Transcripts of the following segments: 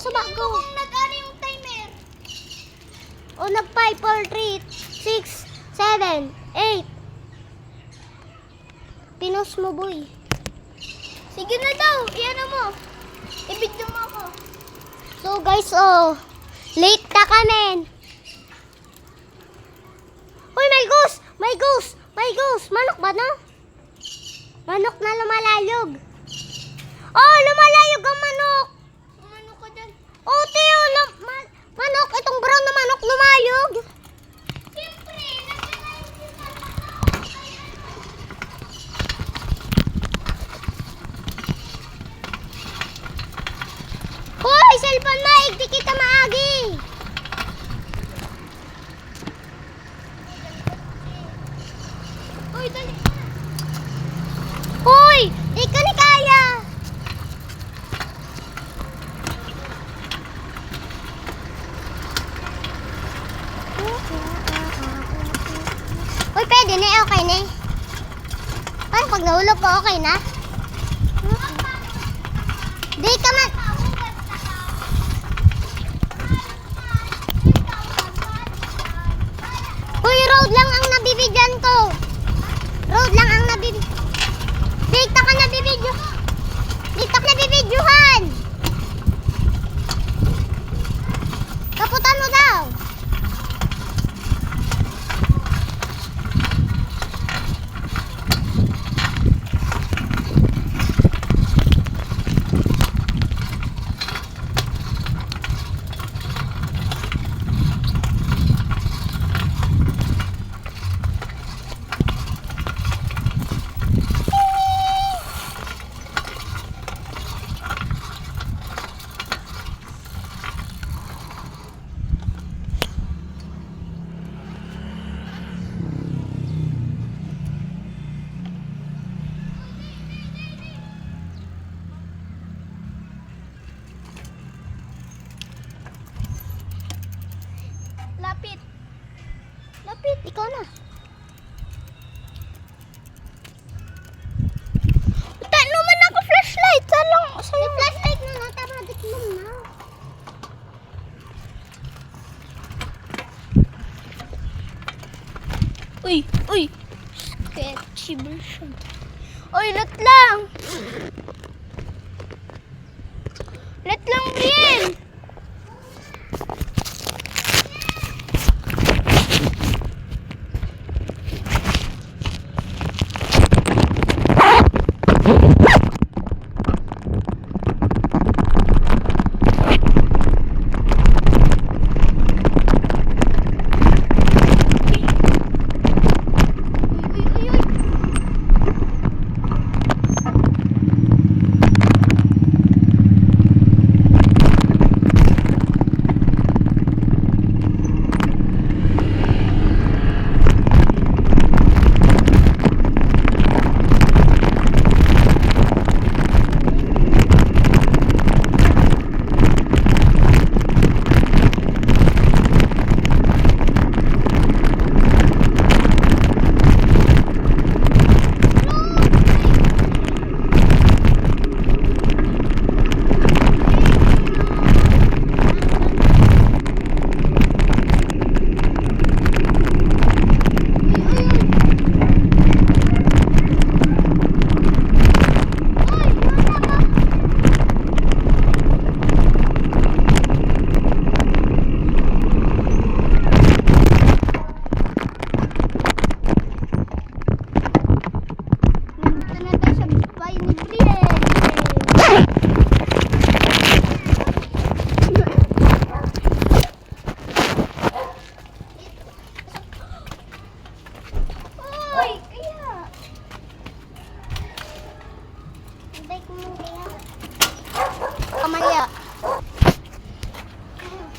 sa bago. Kung nag-ano yung timer. O nag 5, 4, 3, 6, 7, 8. Pinos mo, boy. Sige na daw. Iyan mo. Ibigyan mo ako. So guys, oh. Late na kami. Uy, may goose! May goose! May goose! Manok ba, no? Manok na lumalayog. Oh, lumalayog ang manok! Umano ka dyan. Oh, Teo, manok! Itong brown na manok lumayog. Siyempre, Hoy, cellphone na! Igdi kita maagi! Uy, dali. Hoy! Di ka ni kaya! Hoy, pwede na. Okay na. Parang pag nahulog pa, okay na. Di ka man... Hoy, road lang ang nabibigyan ko. Road lang ang nabibigyan. Dito ka nabibidyo. Dito ka nabibidyohan. Kaputan mo daw. Lapit. Lapit, ikaw na. Tayo naman ako flashlight. Salong. May flashlight na nga, tama, diklom na. Uy, uy. Sketchy version. Uy, let lang. Let lang din.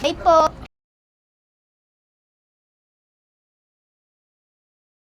Bye po.